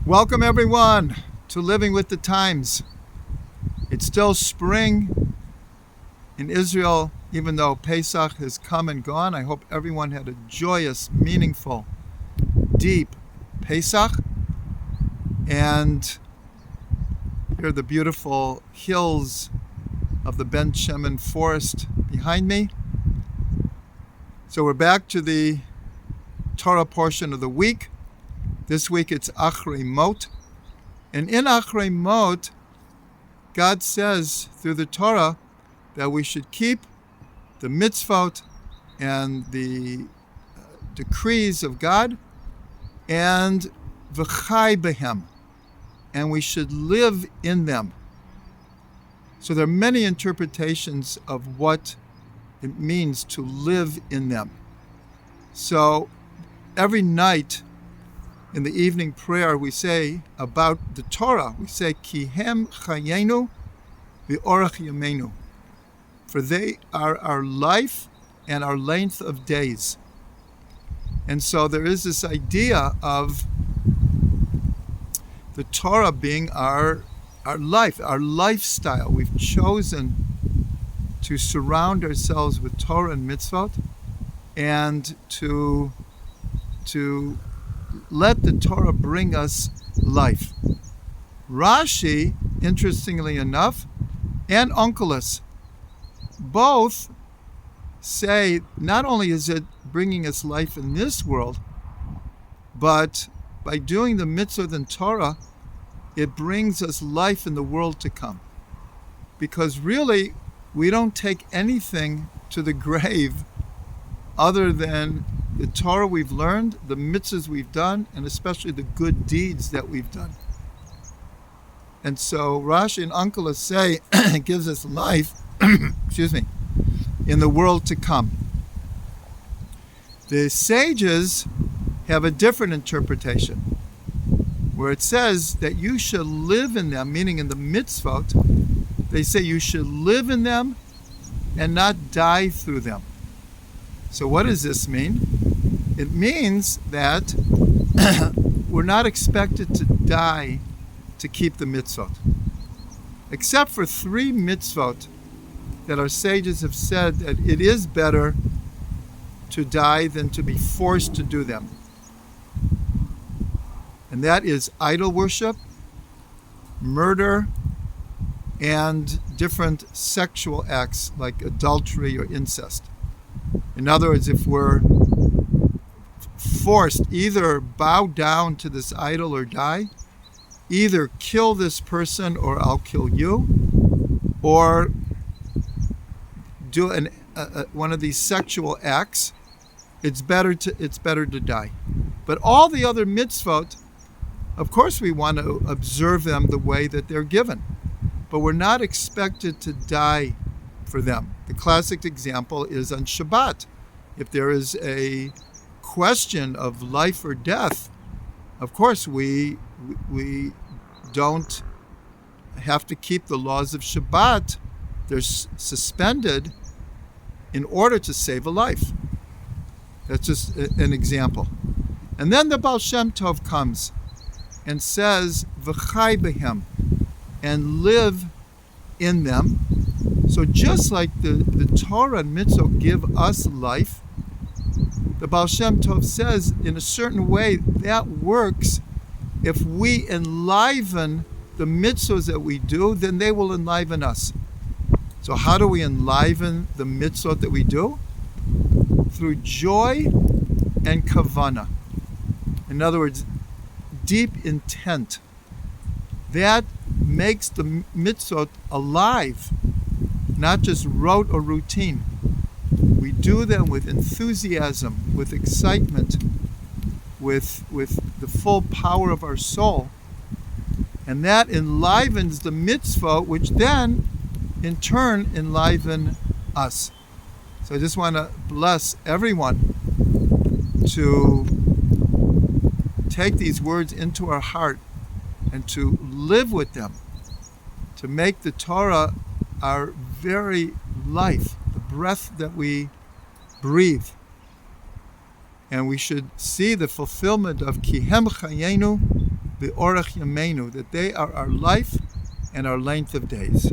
Welcome everyone to Living with the Times. It's still spring in Israel, even though Pesach has come and gone. I hope everyone had a joyous, meaningful, deep Pesach. And here are the beautiful hills of the Ben Shemen forest behind me. So we're back to the Torah portion of the week. This week it's Achrei Mot. And in Achrei Mot, God says through the Torah that we should keep the Mitzvot and the decrees of God and v'chai behem, and we should live in them. So there are many interpretations of what it means to live in them. So every night in the evening prayer we say about the Torah, we say, Ki hem chayenu v'orach yameinu, for they are our life and our length of days. And so there is this idea of the Torah being our life, our lifestyle. We've chosen to surround ourselves with Torah and Mitzvot and to let the Torah bring us life. Rashi, interestingly enough, and Onkelos both say not only is it bringing us life in this world, but by doing the Mitzvah and Torah, it brings us life in the world to come. Because really, we don't take anything to the grave other than the Torah we've learned, the mitzvahs we've done, and especially the good deeds that we've done. And so Rashi and Onkelos say it gives us life in the world to come. The sages have a different interpretation, where it says that you should live in them, meaning in the mitzvot. They say you should live in them and not die through them. So what does this mean? It means that we're not expected to die to keep the mitzvot. Except for 3 mitzvot that our sages have said that it is better to die than to be forced to do them. And that is idol worship, murder, and different sexual acts like adultery or incest. In other words, if we're forced, either bow down to this idol or die, either kill this person or I'll kill you, or do one of these sexual acts, it's better to die. But all the other mitzvot, of course we want to observe them the way that they're given, but we're not expected to die for them. The classic example is on Shabbat. If there is a question of life or death, of course we don't have to keep the laws of Shabbat. They're suspended in order to save a life. That's just an example. And then the Baal Shem Tov comes and says, v'chai behem, and live in them. So just like the Torah and Mitzvah give us life, the Baal Shem Tov says in a certain way that works. If we enliven the mitzvahs that we do, then they will enliven us. So how do we enliven the mitzvot that we do? Through joy and kavanah. In other words, deep intent. That makes the mitzvot alive, not just rote or routine. We do them with enthusiasm, with excitement, with the full power of our soul. And that enlivens the mitzvah, which then, in turn, enliven us. So I just want to bless everyone to take these words into our heart and to live with them, to make the Torah our very life, the breath that we breathe. And we should see the fulfillment of Ki hem chayenu be'orach yameinu, that they are our life and our length of days.